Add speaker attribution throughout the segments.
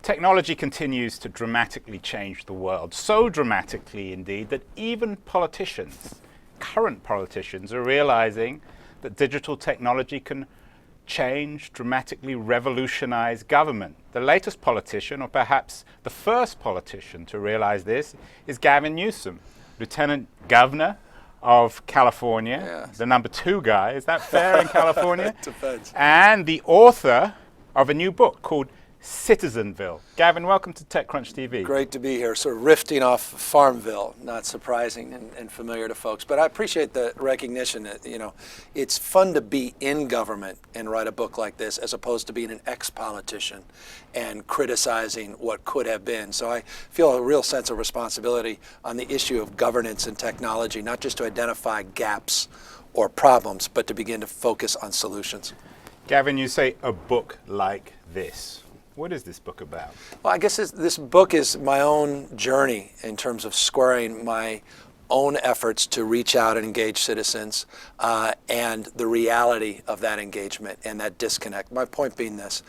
Speaker 1: Technology continues to dramatically change the world, so dramatically indeed that even politicians, current politicians, are realizing that digital technology can change, dramatically revolutionize government. The latest politician, or perhaps the first politician to realize this, is Gavin Newsom, Lieutenant Governor of California,
Speaker 2: yes.
Speaker 1: The number 2 guy, is that fair in California?
Speaker 2: Depends.
Speaker 1: And the author of a new book called Citizenville. Gavin, welcome to TechCrunch TV.
Speaker 2: Great to be here. Sort of rifting off Farmville, not surprising and familiar to folks. But I appreciate the recognition that, it's fun to be in government and write a book like this as opposed to being an ex-politician and criticizing what could have been. So I feel a real sense of responsibility on the issue of governance and technology, not just to identify gaps or problems, but to begin to focus on solutions.
Speaker 1: Gavin, you say a book like this. What is this book about?
Speaker 2: Well, I guess this book is my own journey in terms of squaring my own efforts to reach out and engage citizens and the reality of that engagement and that disconnect. My point being this,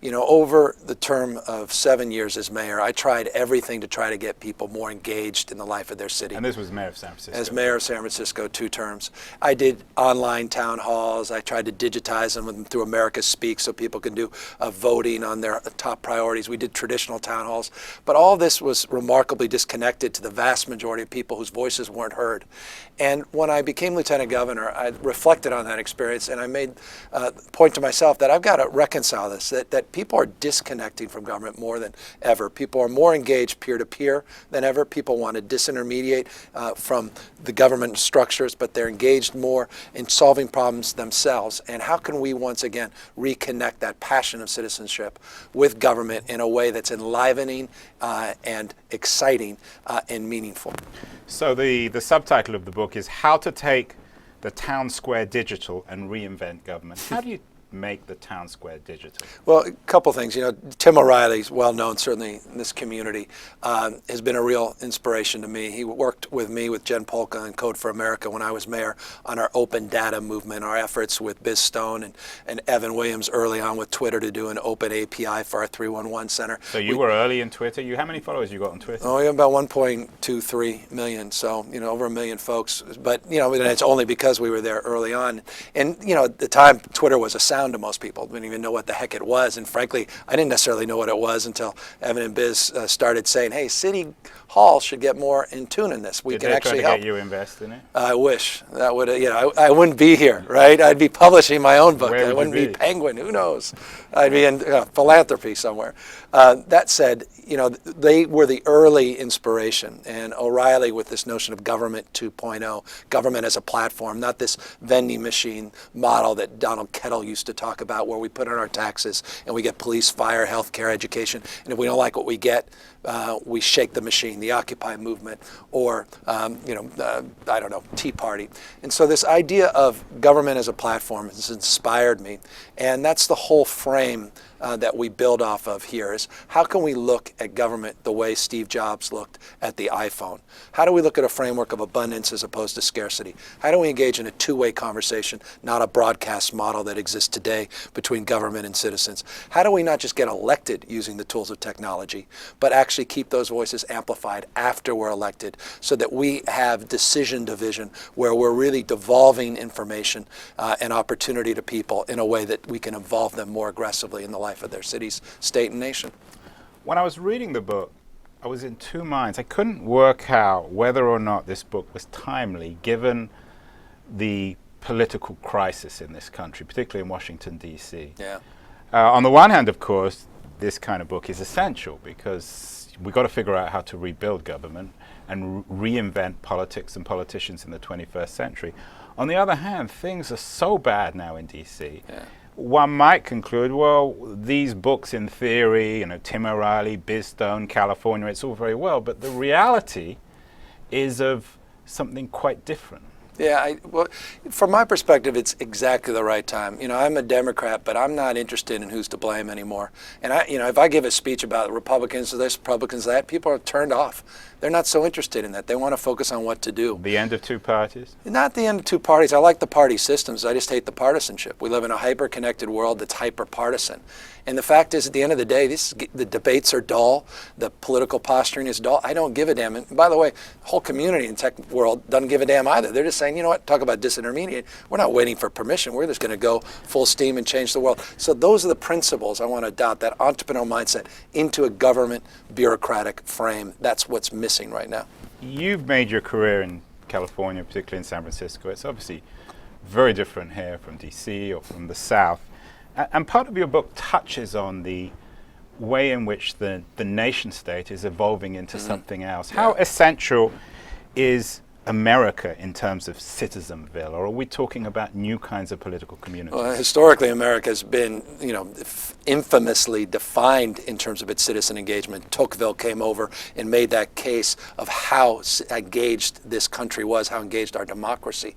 Speaker 2: over the term of 7 years as mayor, I tried everything to try to get people more engaged in the life of their city.
Speaker 1: And this was mayor of San Francisco.
Speaker 2: As mayor of San Francisco, 2 terms. I did online town halls. I tried to digitize them through America Speaks so people can do voting on their top priorities. We did traditional town halls. But all this was remarkably disconnected to the vast majority of people whose voices weren't heard. And when I became lieutenant governor, I reflected on that experience and I made a point to myself that I've got to reconcile this, that people are disconnecting from government more than ever. People are more engaged peer-to-peer than ever. People want to disintermediate from the government structures, but they're engaged more in solving problems themselves. And how can we once again reconnect that passion of citizenship with government in a way that's enlivening and exciting and meaningful?
Speaker 1: So the subtitle of the book is How to Take the Town Square Digital and Reinvent Government. How do you make the town square digital?
Speaker 2: Well, a couple things. Tim O'Reilly's well known, certainly in this community, has been a real inspiration to me. He worked with me, with Jen Polka and Code for America when I was mayor on our open data movement, our efforts with Biz Stone and Evan Williams early on with Twitter to do an open API for our 311 center.
Speaker 1: So you were early in Twitter. How many followers you got on Twitter?
Speaker 2: Oh, we have about 1.23 million, so over 1 million folks. But and it's only because we were there early on. And at the time, Twitter was a sound to most people. Didn't even know what the heck it was, and frankly, I didn't necessarily know what it was until Evan and Biz started saying, "Hey, City Hall should get more in tune in this. We can actually help."
Speaker 1: Did they try to get you invest in it?
Speaker 2: I wish that would. I wouldn't be here, right? I'd be publishing my own book.
Speaker 1: Where
Speaker 2: I
Speaker 1: would
Speaker 2: wouldn't
Speaker 1: you
Speaker 2: be Penguin. Who knows? I'd be in philanthropy somewhere. That said, they were the early inspiration, and O'Reilly with this notion of government 2.0, government as a platform, not this vending machine model that Donald Kettle used to talk about, where we put in our taxes and we get police, fire, healthcare, education, and if we don't like what we get, we shake the machine, the Occupy movement, or I don't know, Tea Party. And so this idea of government as a platform has inspired me, and that's the whole frame that we build off of here is how can we look at government the way Steve Jobs looked at the iPhone? How do we look at a framework of abundance as opposed to scarcity? How do we engage in a two-way conversation, not a broadcast model that exists today between government and citizens? How do we not just get elected using the tools of technology, but actually keep those voices amplified after we're elected so that we have decision division where we're really devolving information and opportunity to people in a way that we can involve them more aggressively in the life of their cities, state, and nation.
Speaker 1: When I was reading the book, I was in 2 minds. I couldn't work out whether or not this book was timely given the political crisis in this country, particularly in Washington, D.C.
Speaker 2: Yeah.
Speaker 1: On the one hand, of course, this kind of book is essential because we've got to figure out how to rebuild government and reinvent politics and politicians in the 21st century. On the other hand, things are so bad now in D.C.
Speaker 2: Yeah.
Speaker 1: One might conclude, well, these books in theory, Tim O'Reilly, Biz Stone, California, it's all very well, but the reality is of something quite different.
Speaker 2: Yeah, well, from my perspective, it's exactly the right time. I'm a Democrat, but I'm not interested in who's to blame anymore. And if I give a speech about Republicans this, Republicans that, people are turned off. They're not so interested in that. They want to focus on what to do.
Speaker 1: The end of two parties?
Speaker 2: Not the end of two parties. I like the party systems. I just hate the partisanship. We live in a hyper-connected world that's hyper-partisan. And the fact is, at the end of the day, the debates are dull. The political posturing is dull. I don't give a damn. And by the way, the whole community in the tech world doesn't give a damn either. They're just saying, you know what, talk about disintermediate. We're not waiting for permission. We're just going to go full steam and change the world. So those are the principles I want to adopt, that entrepreneurial mindset into a government bureaucratic frame. That's what's missing right now.
Speaker 1: You've made your career in California, particularly in San Francisco. It's obviously very different here from DC or from the South. And part of your book touches on the way in which the nation state is evolving into something else. How essential is America in terms of Citizenville, or are we talking about new kinds of political communities?
Speaker 2: Well, historically, America has been, infamously defined in terms of its citizen engagement. Tocqueville came over and made that case of how engaged this country was, how engaged our democracy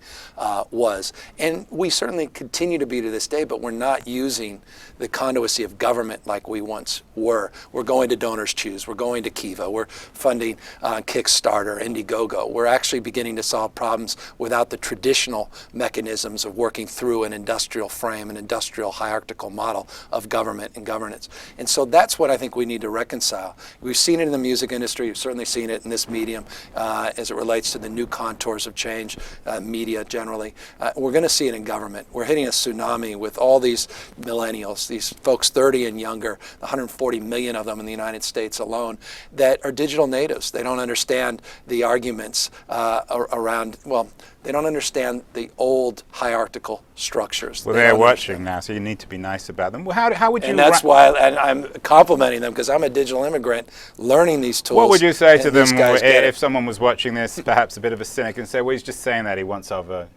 Speaker 2: was. And we certainly continue to be to this day, but we're not using the conduicy of government like we once were. We're going to Donors Choose. We're going to Kiva. We're funding Kickstarter, Indiegogo. We're actually beginning to solve problems without the traditional mechanisms of working through an industrial frame, an industrial hierarchical model of government and governance. And so that's what I think we need to reconcile. We've seen it in the music industry. We've certainly seen it in this medium as it relates to the new contours of change, media generally. We're going to see it in government. We're hitting a tsunami with all these millennials, these folks 30 and younger, 140 million of them in the United States alone, that are digital natives. They don't understand the arguments around, they don't understand the old hierarchical structures.
Speaker 1: Well, they're watching now, so you need to be nice about them. Well, how would you...
Speaker 2: And that's why I'm complimenting them, because I'm a digital immigrant learning these tools.
Speaker 1: What would you say to them if someone was watching this, perhaps a bit of a cynic, and say, well, he's just saying that he wants our vote?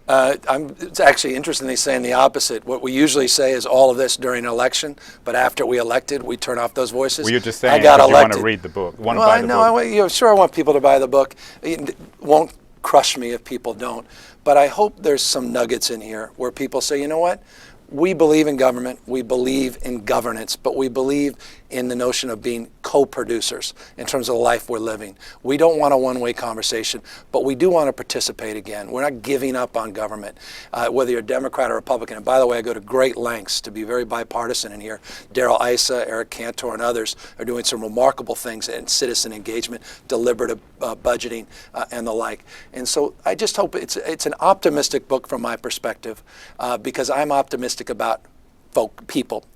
Speaker 2: It's actually interestingly saying the opposite. What we usually say is all of this during an election, but after we elected, we turn off those voices.
Speaker 1: Well, you're just saying because you want to read the book.
Speaker 2: Sure, I want people to buy the book. It won't crush me if people don't. But I hope there's some nuggets in here where people say, you know what? We believe in government, we believe in governance, but we believe in the notion of being co-producers in terms of the life we're living. We don't want a one-way conversation, but we do want to participate again. We're not giving up on government, whether you're a Democrat or Republican. And by the way, I go to great lengths to be very bipartisan in here. Darrell Issa, Eric Cantor, and others are doing some remarkable things in citizen engagement, deliberative budgeting, and the like. And so I just hope it's an optimistic book from my perspective, because I'm optimistic about people,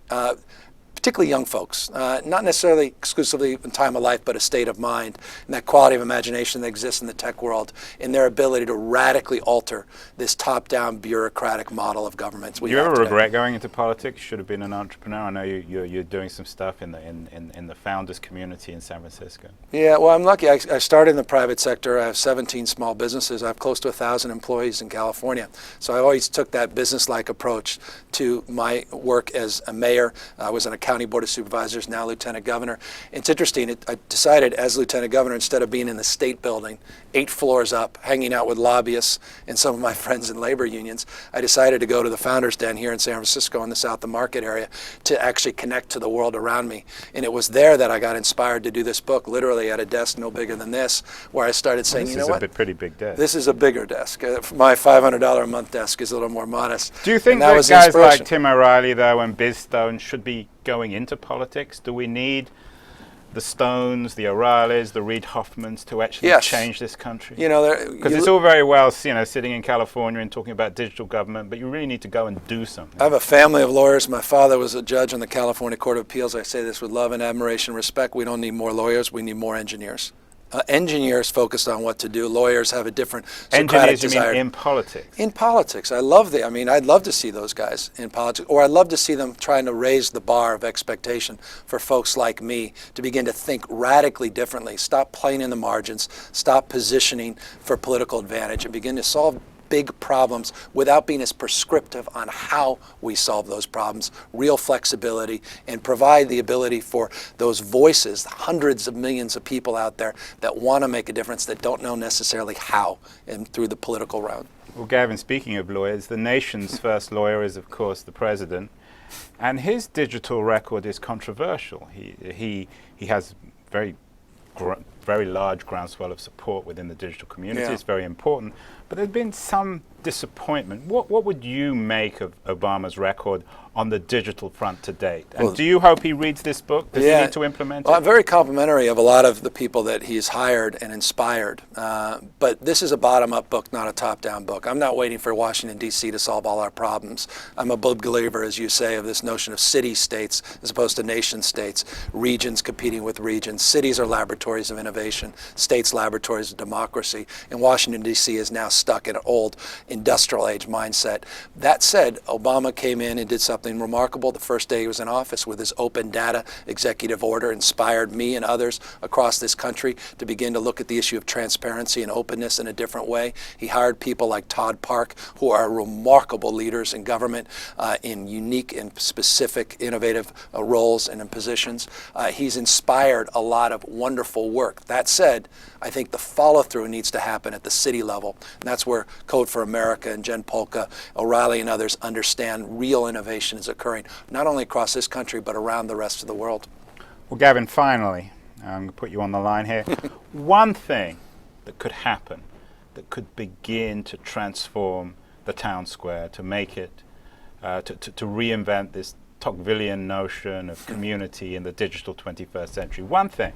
Speaker 2: particularly young folks, not necessarily exclusively in time of life, but a state of mind, and that quality of imagination that exists in the tech world, in their ability to radically alter this top-down bureaucratic model of governments.
Speaker 1: Do you ever regret going into politics? Should have been an entrepreneur. I know you're doing some stuff in the founders community in San Francisco. Yeah,
Speaker 2: well, I'm lucky. I started in the private sector. I have 17 small businesses. I have close to 1,000 employees in California. So I always took that business-like approach to my work as a mayor. I was on a county board of supervisors, now lieutenant governor. It's interesting, I decided as lieutenant governor, instead of being in the state building, 8 floors up, hanging out with lobbyists and some of my friends in labor unions, I decided to go to the Founders Den here in San Francisco in the South of Market area to actually connect to the world around me. And it was there that I got inspired to do this book, literally at a desk no bigger than this, where I started saying, you know what?
Speaker 1: This is a pretty big desk.
Speaker 2: This is a bigger desk. My $500 a month desk is a little more modest.
Speaker 1: Do you think that guys like Tim O'Reilly, though, and Biz Stone should be going into politics? Do we need the Stones, the O'Reillys, the Reid Hoffmans to actually change this country? Because it's all very well, sitting in California and talking about digital government, but you really need to go and do something.
Speaker 2: I have a family of lawyers. My father was a judge on the California Court of Appeals. I say this with love and admiration and respect. We don't need more lawyers. We need more engineers. Engineers focused on what to do. Lawyers have a different Socratic desire.
Speaker 1: Engineers, you mean in politics?
Speaker 2: In politics. I'd love to see those guys in politics, or I'd love to see them trying to raise the bar of expectation for folks like me to begin to think radically differently, stop playing in the margins, stop positioning for political advantage, and begin to solve big problems without being as prescriptive on how we solve those problems, real flexibility, and provide the ability for those voices, hundreds of millions of people out there that want to make a difference that don't know necessarily how and through the political route.
Speaker 1: Well, Gavin, speaking of lawyers, the nation's first lawyer is, of course, the president, and his digital record is controversial. He has very large groundswell of support within the digital community.
Speaker 2: Yeah.
Speaker 1: It's very important, but there's been some disappointment. What would you make of Obama's record on the digital front to date? And do you hope he reads this book? Does he need to implement it?
Speaker 2: I'm very complimentary of a lot of the people that he's hired and inspired, but this is a bottom-up book, not a top-down book. I'm not waiting for Washington, D.C. to solve all our problems. I'm a big believer, as you say, of this notion of city-states as opposed to nation-states, regions competing with regions. Cities are laboratories of innovation, states laboratories of democracy, and Washington, D.C. is now stuck in an old industrial age mindset. That said, Obama came in and did something remarkable the first day he was in office with his open data executive order, inspired me and others across this country to begin to look at the issue of transparency and openness in a different way. He hired people like Todd Park, who are remarkable leaders in government in unique and specific innovative roles and in positions. He's inspired a lot of wonderful work. That said, I think the follow-through needs to happen at the city level. And that's where Code for America and Jen Polka, O'Reilly and others understand real innovation is occurring, not only across this country, but around the rest of the world.
Speaker 1: Well, Gavin, finally, I'm going to put you on the line here. One thing that could happen, that could begin to transform the town square, to make it, to reinvent this Tocquevillian notion of community in the digital 21st century. One thing.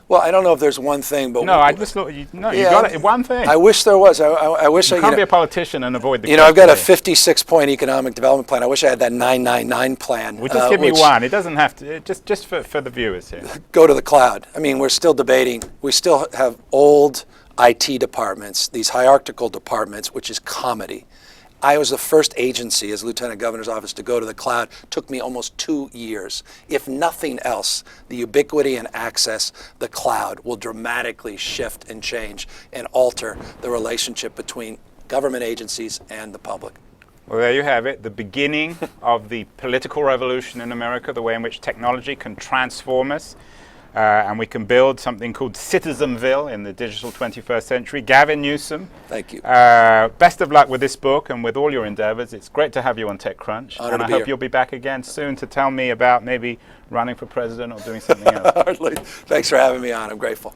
Speaker 2: Well, I don't know if there's one thing, but
Speaker 1: no, I just look. You got it. One thing.
Speaker 2: I wish there was. I wish
Speaker 1: you can't be a politician and avoid the.
Speaker 2: I've got a 56-point economic development plan. I wish I had that 999 plan.
Speaker 1: Well, just give me one. It doesn't have to. Just for the viewers here.
Speaker 2: Go to the cloud. I mean, we're still debating. We still have old IT departments, these hierarchical departments, which is comedy. I was the first agency as Lieutenant Governor's office to go to the cloud. It took me almost 2 years. If nothing else, the ubiquity and access, the cloud will dramatically shift and change and alter the relationship between government agencies and the public.
Speaker 1: Well, there you have it, the beginning of the political revolution in America, the way in which technology can transform us. And we can build something called Citizenville in the digital 21st century. Gavin Newsom.
Speaker 2: Thank you.
Speaker 1: Best of luck with this book and with all your endeavors. It's great to have you on TechCrunch.
Speaker 2: Honored
Speaker 1: and I
Speaker 2: to be
Speaker 1: hope
Speaker 2: here.
Speaker 1: you'll be back again soon to tell me about maybe running for president or doing something else.
Speaker 2: Hardly. Thanks for having me on. I'm grateful.